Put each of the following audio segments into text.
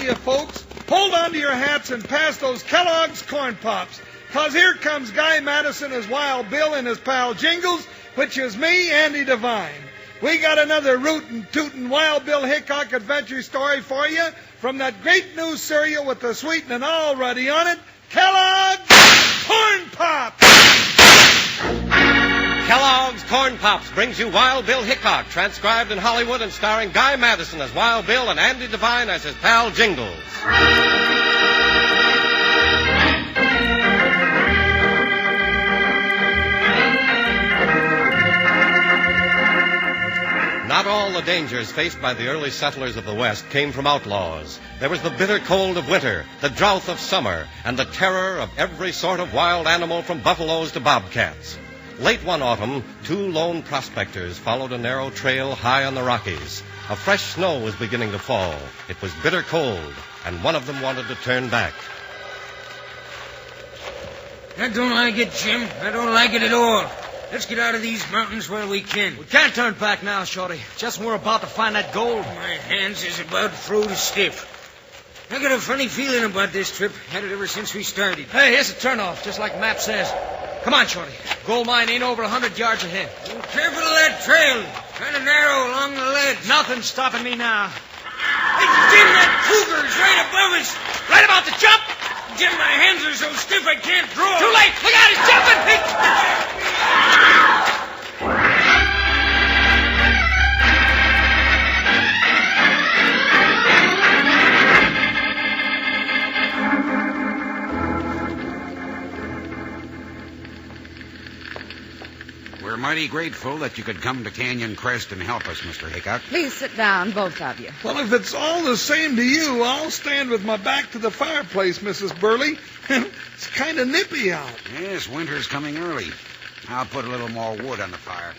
you folks, hold on to your hats and pass those Kellogg's Corn Pops. 'Cause here comes Guy Madison as Wild Bill and his pal Jingles, which is me, Andy Devine. We got another rootin' tootin' Wild Bill Hickok adventure story for you from that great new cereal with the sweetening already on it, Kellogg's Corn Pops! Kellogg's Corn Pops brings you Wild Bill Hickok, transcribed in Hollywood and starring Guy Madison as Wild Bill and Andy Devine as his pal Jingles. Not all the dangers faced by the early settlers of the West came from outlaws. There was the bitter cold of winter, the drought of summer, and the terror of every sort of wild animal from buffaloes to bobcats. Late one autumn, two lone prospectors followed a narrow trail high on the Rockies. A fresh snow was beginning to fall. It was bitter cold, and one of them wanted to turn back. I don't like it, Jim. I don't like it at all. Let's get out of these mountains while we can. We can't turn back now, Shorty. Just when we're about to find that gold. My hands is about through to stiff. I got a funny feeling about this trip. Had it ever since we started. Hey, here's a turnoff, just like the map says. Come on, Shorty. Gold mine ain't over 100 yards ahead. Careful of that trail. Kind of narrow along the ledge. Nothing's stopping me now. Hey, Jim, that cougar's right above us. Right about to jump. Jim, my hands are so stiff I can't draw. Too late. Look out, he's jumping. We're mighty grateful that you could come to Canyon Crest and help us, Mr. Hickok. Please sit down, both of you. Well, if it's all the same to you, I'll stand with my back to the fireplace, Mrs. Burley. It's kind of nippy out. Yes, winter's coming early. I'll put a little more wood on the fire.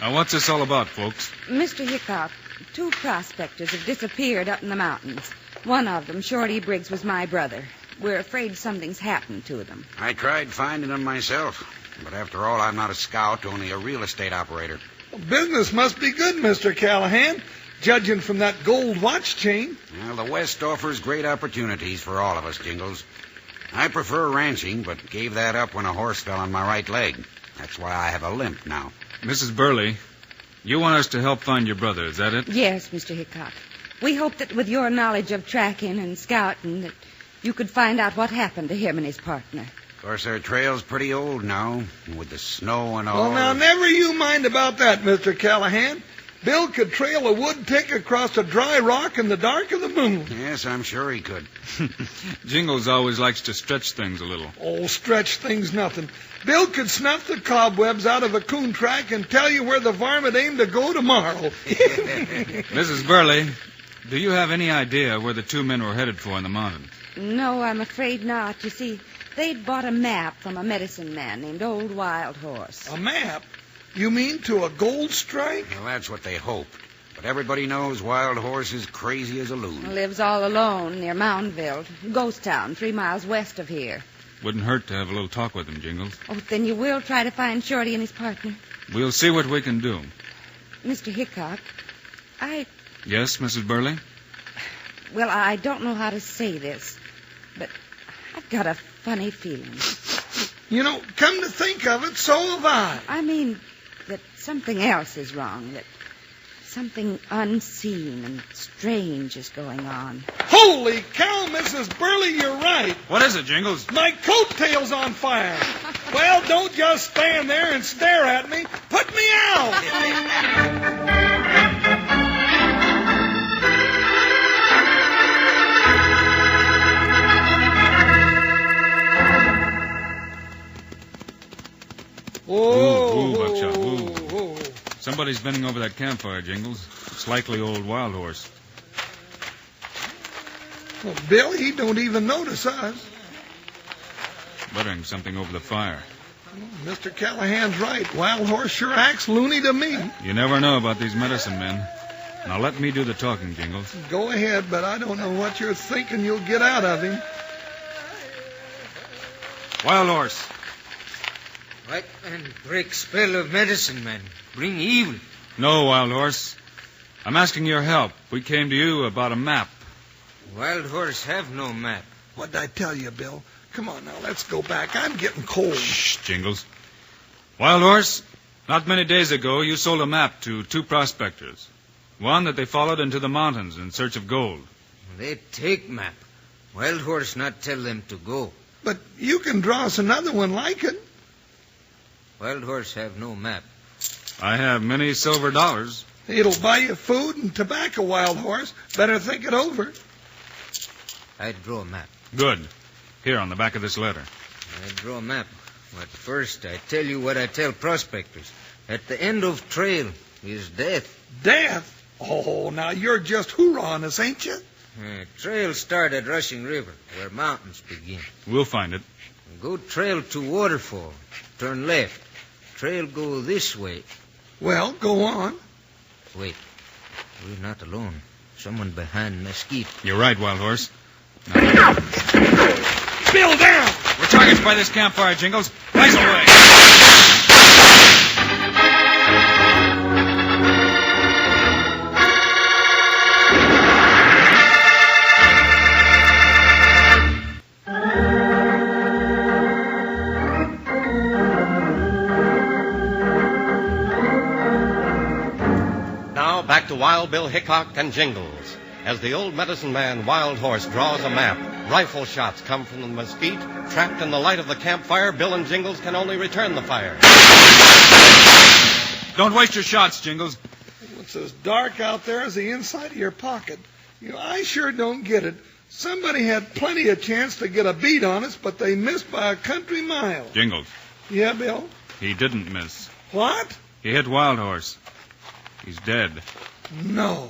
Now, what's this all about, folks? Mr. Hickok, two prospectors have disappeared up in the mountains. One of them, Shorty Briggs, was my brother. We're afraid something's happened to them. I tried finding them myself. But after all, I'm not a scout, only a real estate operator. Well, business must be good, Mr. Callahan, judging from that gold watch chain. Well, the West offers great opportunities for all of us, Jingles. I prefer ranching, but gave that up when a horse fell on my right leg. That's why I have a limp now. Mrs. Burley, you want us to help find your brother, is that it? Yes, Mr. Hickok. We hope that with your knowledge of tracking and scouting, that you could find out what happened to him and his partner. Of course, our trail's pretty old now, and with the snow and all. Well, now, never you mind about that, Mr. Callahan. Bill could trail a wood tick across a dry rock in the dark of the moon. Yes, I'm sure he could. Jingles always likes to stretch things a little. Oh, stretch things nothing. Bill could snuff the cobwebs out of a coon track and tell you where the varmint aimed to go tomorrow. Mrs. Burley, do you have any idea where the two men were headed for in the mountains? No, I'm afraid not. You see, they'd bought a map from a medicine man named Old Wild Horse. A map? You mean to a gold strike? Well, that's what they hoped. But everybody knows Wild Horse is crazy as a loon. Lives all alone near Moundville, ghost town 3 miles west of here. Wouldn't hurt to have a little talk with him, Jingles. Oh, then you will try to find Shorty and his partner? We'll see what we can do. Mr. Hickok, Yes, Mrs. Burley? Well, I don't know how to say this, but I've got a funny feeling. You know, come to think of it, so have I. I mean that something else is wrong, that something unseen and strange is going on. Holy cow, Mrs. Burley, you're right. What is it, Jingles? My coattail's on fire. Well, don't just stand there and stare at me. Put me out. Ooh, Buckshot, ooh. Somebody's bending over that campfire, Jingles. It's likely Old Wild Horse. Well, Bill, he don't even notice us. Buttering something over the fire. Mr. Callahan's right. Wild Horse sure acts loony to me. You never know about these medicine men. Now let me do the talking, Jingles. Go ahead, but I don't know what you're thinking you'll get out of him. Wild Horse. White man break spell of medicine man. Bring evil. No, Wild Horse. I'm asking your help. We came to you about a map. Wild Horse have no map. What'd I tell you, Bill? Come on now, let's go back. I'm getting cold. Shh, Jingles. Wild Horse, not many days ago you sold a map to two prospectors. One that they followed into the mountains in search of gold. They take map. Wild Horse not tell them to go. But you can draw us another one like it. Wild Horse have no map. I have many silver dollars. It'll buy you food and tobacco, Wild Horse. Better think it over. I draw a map. Good. Here on the back of this letter. I draw a map. But first, I tell you what I tell prospectors. At the end of trail is death. Death? Oh, now you're just hoorahing us, ain't you? Trail start at Rushing River, where mountains begin. We'll find it. Go trail to waterfall. Turn left. Trail go this way. Well, go on. Wait. We're not alone. Someone behind mesquite. You're right, Wild Horse. Now, Bill, down! we're targets by this campfire, Jingles. Blaze away! Now back to Wild Bill Hickok and Jingles. As the old medicine man Wild Horse draws a map, rifle shots come from the mesquite. Trapped in the light of the campfire, Bill and Jingles can only return the fire. Don't waste your shots, Jingles. It's as dark out there as the inside of your pocket. I sure don't get it. Somebody had plenty of chance to get a beat on us, but they missed by a country mile. Jingles. Yeah, Bill? He didn't miss. What? He hit Wild Horse. He's dead. No.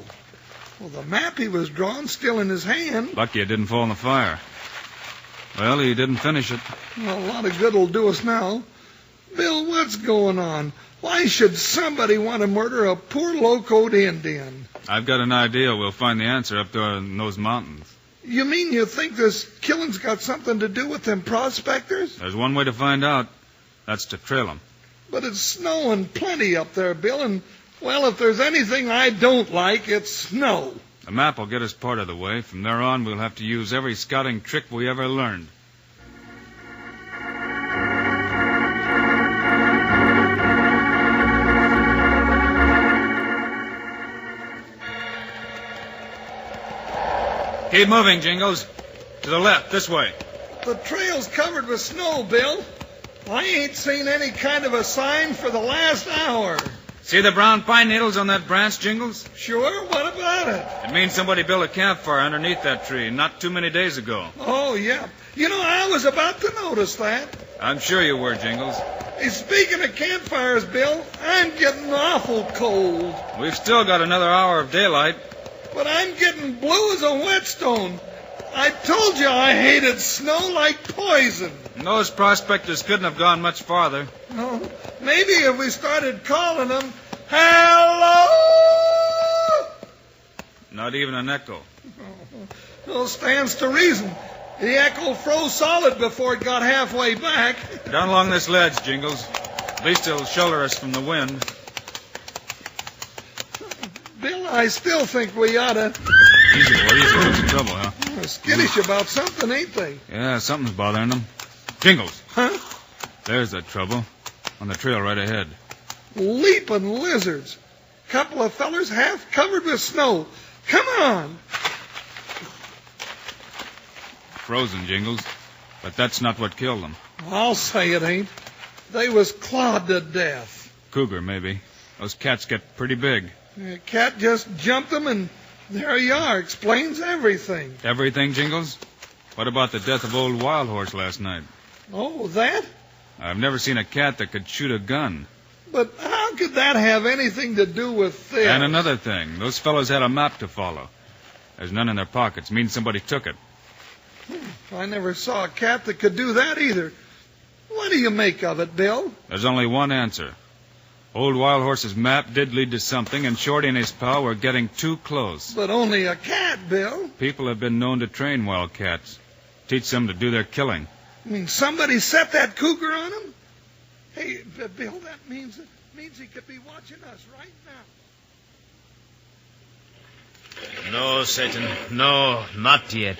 Well, the map he was drawing still in his hand. Lucky it didn't fall in the fire. Well, he didn't finish it. Well, a lot of good will do us now. Bill, what's going on? Why should somebody want to murder a poor locoed Indian? I've got an idea we'll find the answer up there in those mountains. You mean you think this killing's got something to do with them prospectors? There's one way to find out. That's to trail them. But it's snowing plenty up there, Bill, and, well, if there's anything I don't like, it's snow. The map will get us part of the way. From there on, we'll have to use every scouting trick we ever learned. Keep moving, Jingles. To the left, this way. The trail's covered with snow, Bill. I ain't seen any kind of a sign for the last hour. See the brown pine needles on that branch, Jingles? Sure, what about it? It means somebody built a campfire underneath that tree not too many days ago. Oh, yeah. I was about to notice that. I'm sure you were, Jingles. Hey, speaking of campfires, Bill, I'm getting awful cold. We've still got another hour of daylight. But I'm getting blue as a whetstone. I told you I hated snow like poison. And those prospectors couldn't have gone much farther. Oh, maybe if we started calling them, hello! Not even an echo. Well, stands to reason. The echo froze solid before it got halfway back. Down along this ledge, Jingles. At least it'll shelter us from the wind. Bill, I still think we ought to... Easy, boy, easy. What's the trouble, huh? They're skittish about something, ain't they? Yeah, something's bothering them. Jingles. Huh? There's the trouble. On the trail right ahead. Leaping lizards. Couple of fellers half covered with snow. Come on. Frozen, Jingles. But that's not what killed them. I'll say it ain't. They was clawed to death. Cougar, maybe. Those cats get pretty big. The cat just jumped them, and there you are. Explains everything. Everything, Jingles? What about the death of old Wild Horse last night? Oh, that? I've never seen a cat that could shoot a gun. But how could that have anything to do with this? And another thing. Those fellows had a map to follow. There's none in their pockets. Means somebody took it. I never saw a cat that could do that either. What do you make of it, Bill? There's only one answer. Old Wild Horse's map did lead to something, and Shorty and his pal were getting too close. But only a cat, Bill. People have been known to train wildcats. Teach them to do their killing. You mean somebody set that cougar on him? Hey, Bill, that means he could be watching us right now. No, Satan. No, not yet.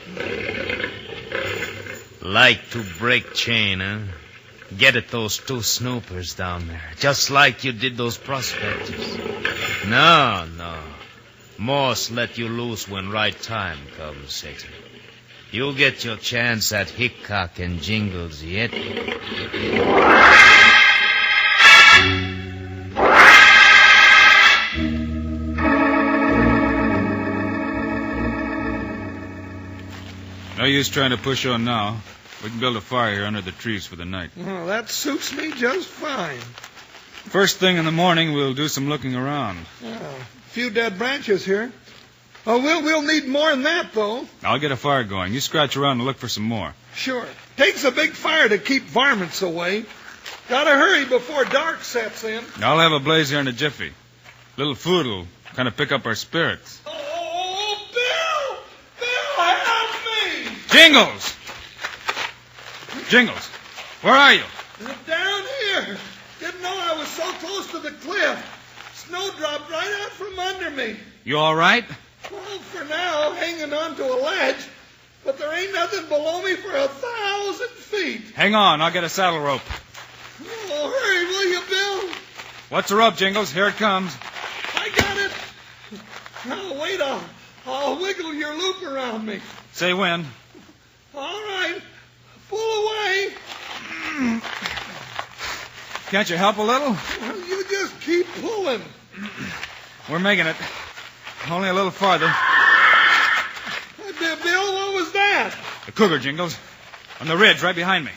Like to break chain, huh? Get at those two snoopers down there, just like you did those prospectors. No. Moss let you loose when right time comes, Satan. You'll get your chance at Hickok and Jingles yet. No use trying to push on now. We can build a fire here under the trees for the night. Well, that suits me just fine. First thing in the morning, we'll do some looking around. A few dead branches here. Oh, we'll need more than that, though. I'll get a fire going. You scratch around and look for some more. Sure. Takes a big fire to keep varmints away. Gotta hurry before dark sets in. I'll have a blaze here in a jiffy. Little food will kind of pick up our spirits. Oh, Bill! Bill, help me! Jingles! Jingles, where are you? Down here. Didn't know I was so close to the cliff. Snow dropped right out from under me. You all right? Well, for now, hanging on to a ledge. But there ain't nothing below me for 1,000 feet. Hang on, I'll get a saddle rope. Oh, hurry, will you, Bill? What's the rope, Jingles? Here it comes. I got it. Now, wait, I'll wiggle your loop around me. Say when. All right. Pull away. Can't you help a little? Well, you just keep pulling. We're making it. Only a little farther. Bill, what was that? The cougar, Jingles. On the ridge right behind me.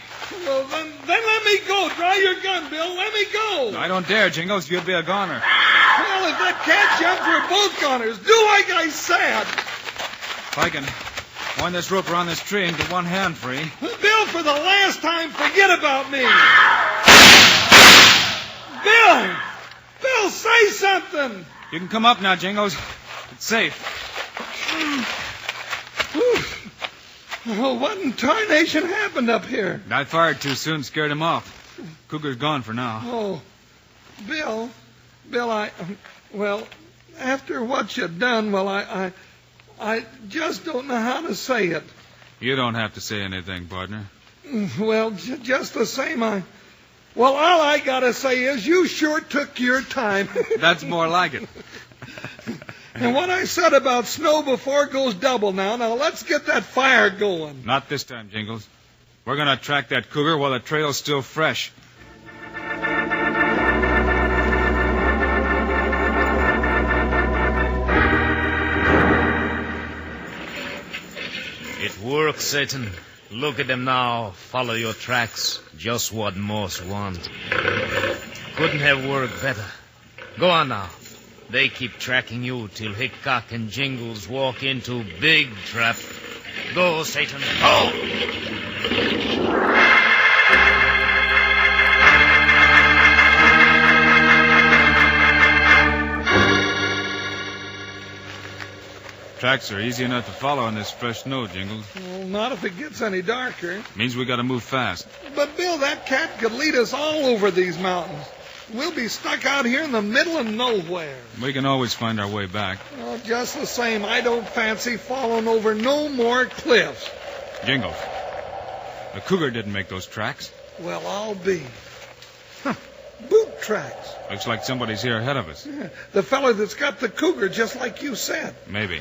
Well, then let me go. Draw your gun, Bill. Let me go. I don't dare, Jingles. You'd be a goner. Well, if that cat jumped, we're both goners. Do like I said. If I can wind this rope around this tree and get one hand free. Bill, for the last time, forget about me. Bill, say something. You can come up now, Jingles. It's safe. Oh, what in tarnation happened up here? I fired too soon, scared him off. Cougar's gone for now. Oh, Bill, well, after what you've done, well, I just don't know how to say it. You don't have to say anything, partner. Well, just the same, all I gotta say is you sure took your time. That's more like it. And what I said about snow before goes double now. Now, let's get that fire going. Not this time, Jingles. We're going to track that cougar while the trail's still fresh. It works, Satan. Look at them now. Follow your tracks. Just what Moss wants. Couldn't have worked better. Go on now. They keep tracking you till Hickok and Jingles walk into big trap. Go, Satan, go! Tracks are easy enough to follow in this fresh snow, Jingles. Well, not if it gets any darker. Means we got to move fast. But, Bill, that cat could lead us all over these mountains. We'll be stuck out here in the middle of nowhere. We can always find our way back. Oh, just the same, I don't fancy falling over no more cliffs. Jingles, the cougar didn't make those tracks. Well, I'll be. Boot tracks. Looks like somebody's here ahead of us. Yeah, the fella that's got the cougar, just like you said. Maybe.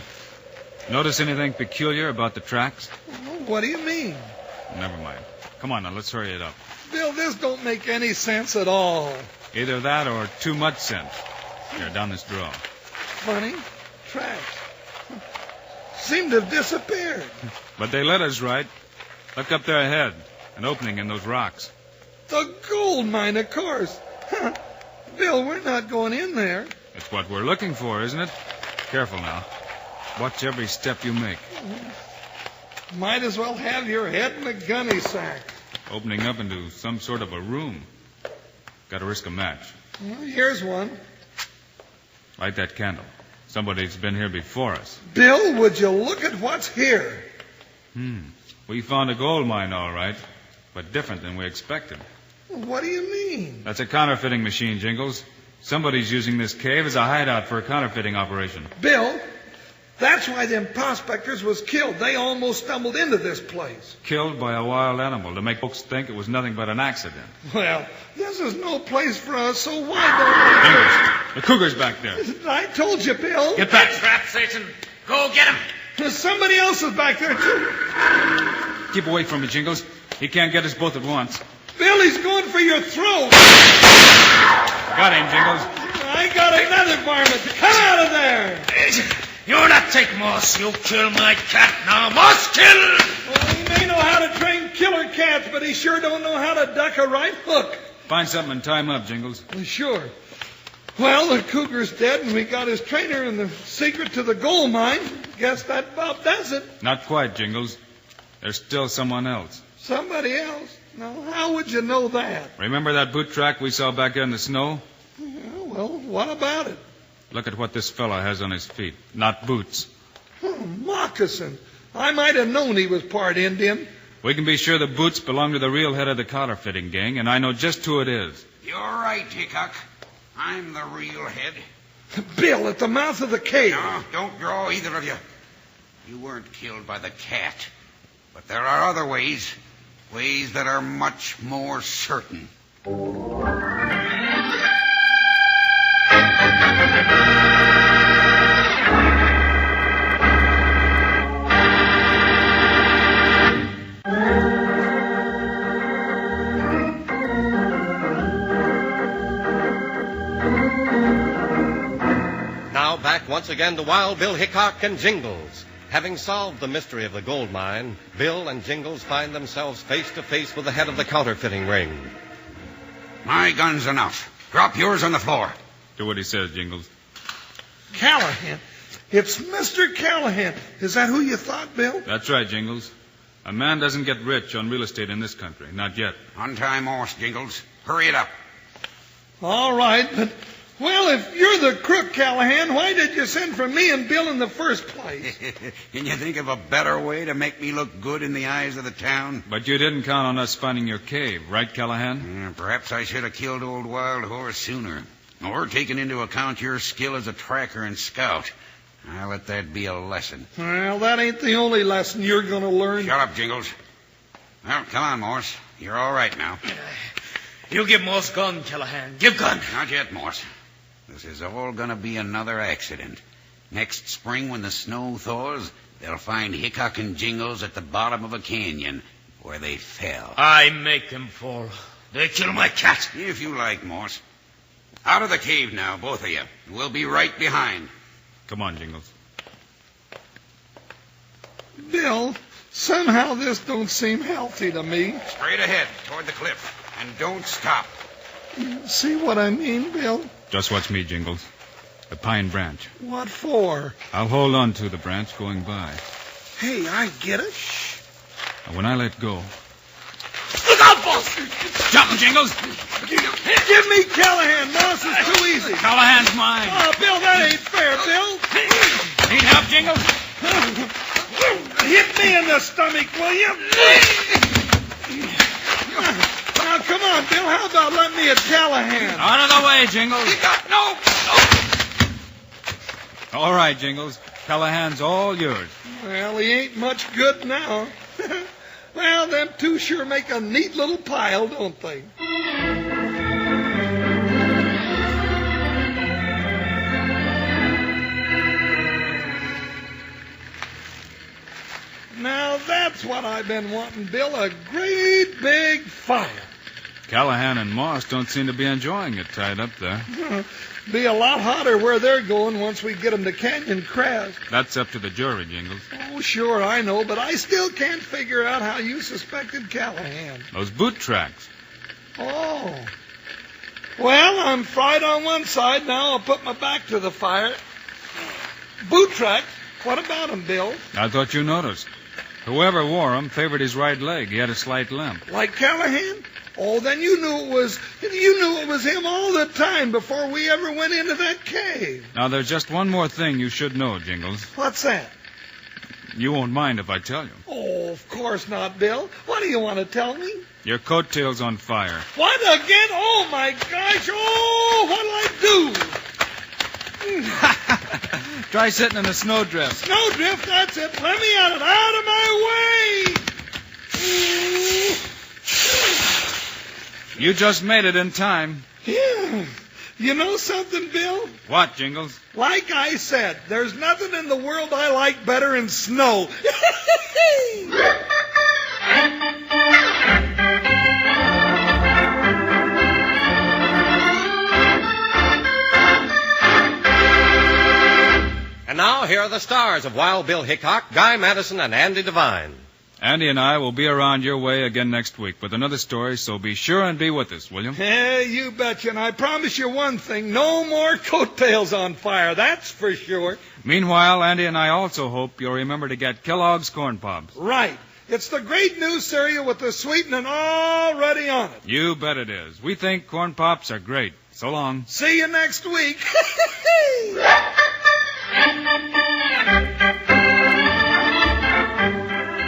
Notice anything peculiar about the tracks? Well, what do you mean? Never mind. Come on now, let's hurry it up. Bill, this don't make any sense at all. Either that or too much sense. Here, down this draw. Funny. Tracks. Seem to have disappeared. But they led us right. Look up there ahead. An opening in those rocks. The gold mine, of course. Bill, we're not going in there. It's what we're looking for, isn't it? Careful now. Watch every step you make. Might as well have your head in a gunny sack. Opening up into some sort of a room. Got to risk a match. Well, here's one. Light that candle. Somebody's been here before us. Bill, would you look at what's here? We found a gold mine, all right, but different than we expected. What do you mean? That's a counterfeiting machine, Jingles. Somebody's using this cave as a hideout for a counterfeiting operation. Bill, That's why them prospectors was killed. They almost stumbled into this place. Killed by a wild animal to make folks think it was nothing but an accident. Well, this is no place for us, so why Jingles, the cougar's back there. don't... I told you, Bill. Get back. Trap, Satan. Go get him. Somebody else is back there, too. Keep away from me, Jingles. He can't get us both at once. Bill, he's going for your throat. Got him, Jingles. I got another varmint. Come out of there. You're not take Moss. You kill my cat now. Moss, kill! Well, he may know how to train killer cats, but he sure don't know how to duck a right hook. Find something and tie him up, Jingles. Sure. Well, the cougar's dead, and we got his trainer and the secret to the gold mine. Guess that about does it. Not quite, Jingles. There's still someone else. Somebody else? Now, how would you know that? Remember that boot track we saw back there in the snow? Yeah, well, what about it? Look at what this fellow has on his feet. Not boots. Moccasin. I might have known he was part Indian. We can be sure the boots belong to the real head of the collar-fitting gang, and I know just who it is. You're right, Hickok. I'm the real head. Bill, at the mouth of the cave. No, don't draw, either of you. You weren't killed by the cat. But there are other ways. Ways that are much more certain. Now back once again to Wild Bill Hickok and Jingles. Having solved the mystery of the gold mine, Bill and Jingles find themselves face to face with the head of the counterfeiting ring. My gun's enough. Drop yours on the floor. Do what he says, Jingles. Callahan. It's Mr. Callahan. Is that who you thought, Bill? That's right, Jingles. A man doesn't get rich on real estate in this country. Not yet. Untie Morse, Jingles. Hurry it up. All right, but... Well, if you're the crook, Callahan, why did you send for me and Bill in the first place? Can you think of a better way to make me look good in the eyes of the town? But you didn't count on us finding your cave, right, Callahan? Perhaps I should have killed old Wild Horse sooner. Or taken into account your skill as a tracker and scout. I'll let that be a lesson. Well, that ain't the only lesson you're going to learn. Shut up, Jingles. Well, come on, Morse. You're all right now. You give Moss gun, Callahan. Give gun. Not yet, Morse. This is all going to be another accident. Next spring, when the snow thaws, they'll find Hickok and Jingles at the bottom of a canyon where they fell. I make them fall. They kill my cat. If you like, Morse. Out of the cave now, both of you. We'll be right behind. Come on, Jingles. Bill, somehow this don't seem healthy to me. Straight ahead, toward the cliff. And don't stop. See what I mean, Bill? Just watch me, Jingles. The pine branch. What for? I'll hold on to the branch going by. Hey, I get it. And when I let go... Look out, boss! Jump, Jingles! Give me Callahan. Moss is too easy. Callahan's mine. Oh, Bill, that ain't fair, Bill. Need help, Jingles? Hit me in the stomach, will you? Now, come on, Bill. How about letting me at Callahan? Out of the way, Jingles. Hickok, no! All right, Jingles. Callahan's all yours. Well, he ain't much good now. Well, them two sure make a neat little pile, don't they? Now, that's what I've been wanting, Bill, a great big fire. Callahan and Moss don't seem to be enjoying it tied up there. Be a lot hotter where they're going once we get them to Canyon Crest. That's up to the jury, Jingles. Oh, sure, I know, but I still can't figure out how you suspected Callahan. Those boot tracks. Oh. Well, I'm fried on one side. Now I'll put my back to the fire. Boot tracks? What about them, Bill? I thought you noticed. Whoever wore them favored his right leg. He had a slight limp. Like Callahan? Oh, then you knew it was him all the time before we ever went into that cave. Now, there's just one more thing you should know, Jingles. What's that? You won't mind if I tell you. Oh, of course not, Bill. What do you want to tell me? Your coattail's on fire. What again? Oh, my gosh. Oh, what'll I do? Try sitting in a snowdrift. Snowdrift, that's it. Let me at it. Out of my way! You just made it in time. Yeah. You know something, Bill? What, Jingles? Like I said, there's nothing in the world I like better than snow. And now, here are the stars of Wild Bill Hickok, Guy Madison, and Andy Devine. Andy and I will be around your way again next week with another story, so be sure and be with us, will you? Yeah, you betcha. And I promise you one thing, no more coattails on fire, that's for sure. Meanwhile, Andy and I also hope you'll remember to get Kellogg's Corn Pops. Right. It's the great new cereal with the sweetening already on it. You bet it is. We think Corn Pops are great. So long. See you next week.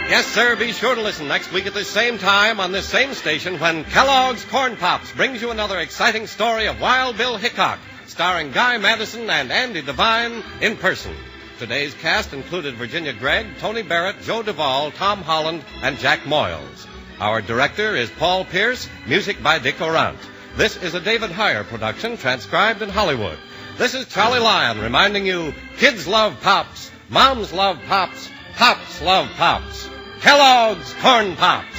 Yes, sir, be sure to listen next week at the same time on this same station when Kellogg's Corn Pops brings you another exciting story of Wild Bill Hickok, starring Guy Madison and Andy Devine in person. Today's cast included Virginia Gregg, Tony Barrett, Joe Duvall, Tom Holland, and Jack Moyles. Our director is Paul Pierce, music by Dick Orant. This is a David Heyer production, transcribed in Hollywood. This is Charlie Lyon reminding you, kids love Pops, moms love Pops, Pops love Pops. Kellogg's Corn Pops.